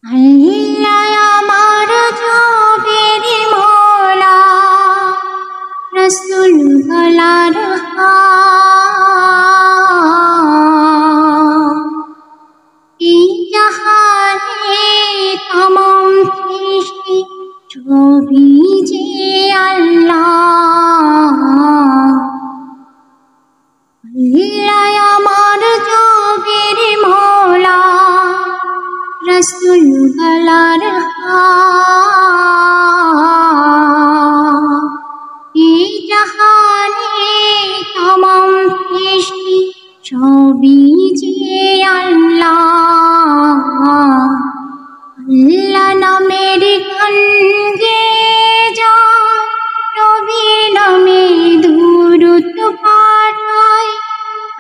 আল্লাহ আমার জবের মওলা, রাসূল গলার হার। এই জাহানে তমাম সৃষ্টি সবই যে আল্লাহ। আল্লাহ আমার জবের মওলা, রাসূল গলার হার। এই জাহানে তমাম সৃষ্টি সবই যে আল্লাহ। আল্লাহ নামের গান গেয়ে যায়, নবীর নামে দুরূদ পাঠায়।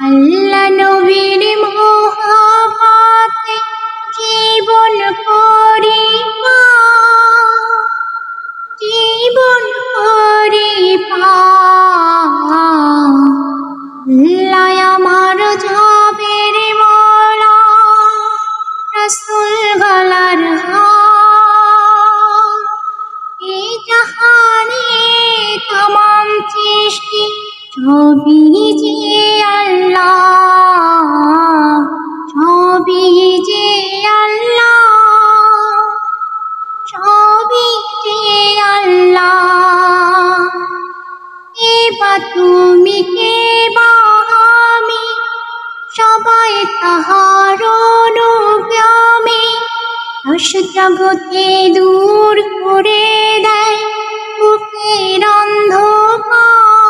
আল্লাহ নবীর মহব্বতে জীবন করি পার, জীবন করি পার। আল্লাহ আমার জবের মওলা, রাসূল গলার হার। এই জাহানে তমাম সৃষ্টি সবই যে আল্লাহ, সবই যে আল্লাহ, সবই যে আল্লাহ। কে বা তুমি, কে বা আমি, সবাই তাহার অনুগামী। দশ জগতে দূর করে দেয় বুকের অন্ধকার,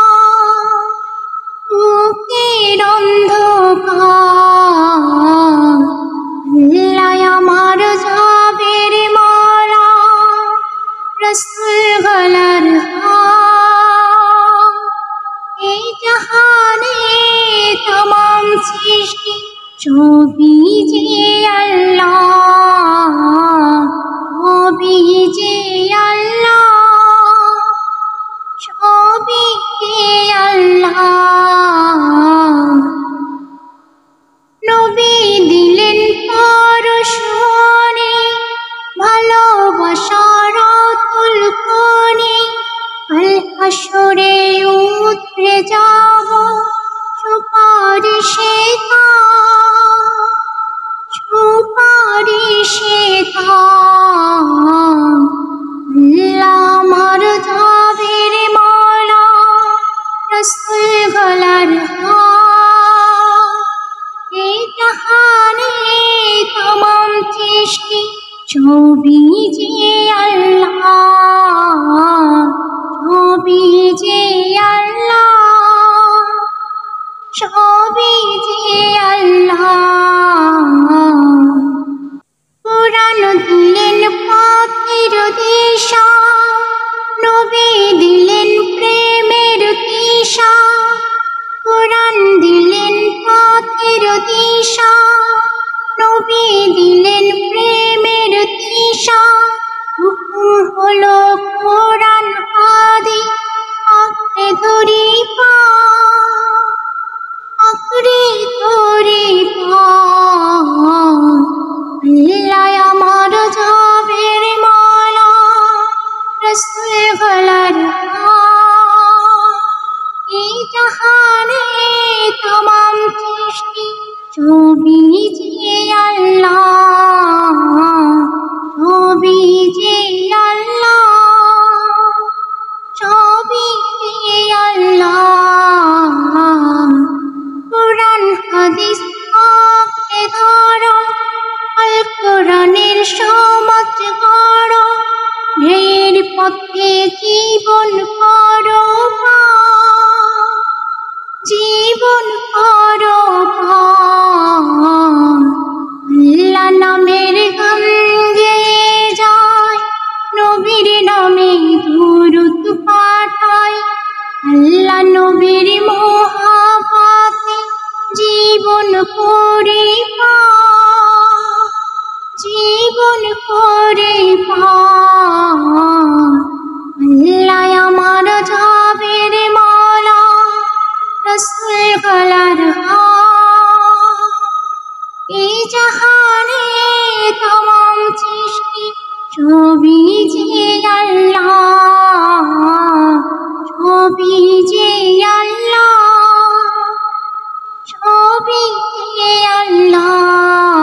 বুকের অন্ধকার। আল্লাহ আমার জবের মওলা, রাসূল গলার হার। এই জাহানে তমাম সৃষ্টি সবই যে আল্লাহ, সবই যে আল্লাহ, সবই যে আল্লাহ। নবী দিলেন পরশমণি, ভালোবাসার অতুল খনি। কাল হাসরে উতরে যাব সুপারিশে তার, সুপারিশে তার। আল্লাহ আমার জবের মওলা, রাসূল গলার হার। এই জাহানে তমাম সৃষ্টি সবই যে আল্লাহ, সবই যে আল্লাহ, সবই যে আল্লাহ। কুরআন দিলেন পথের দিশা, নবী দিলেন প্রেমের দিশা। কুরআন দিলেন পথের দিশা, নবী দিলেন প্রেমের দিশা। হুকুম হলো কোরআন আদি, আঁকড়ে ধরি পার, আঁকড়ে ধরি পার। আল্লাহ আমার জবের মওলা, রাসূল গলার হার। এই জাহানে তমাম সৃষ্টি সবই যে আল্লাহ, সবই যে আল্লাহ, সবই যে আল্লাহ। কুরআন হাদিস আঁকড়ে ধরো, আল কোরআনের সমাজ গড়ো। ন্যায়ের পথে জীবন করো পার, জীবন করো পার। আল্লাহ নামের গান গেয়ে যায়, নবীর নামে দুরূদ পাঠায়। আল্লাহ নবীর মহব্বতে জীবন করি পার, জীবন করি পার। আল্লাহ আমার জবের মওলা, রাসূল গলার হার। এই জাহানে তমাম নবীতে আল্লাহ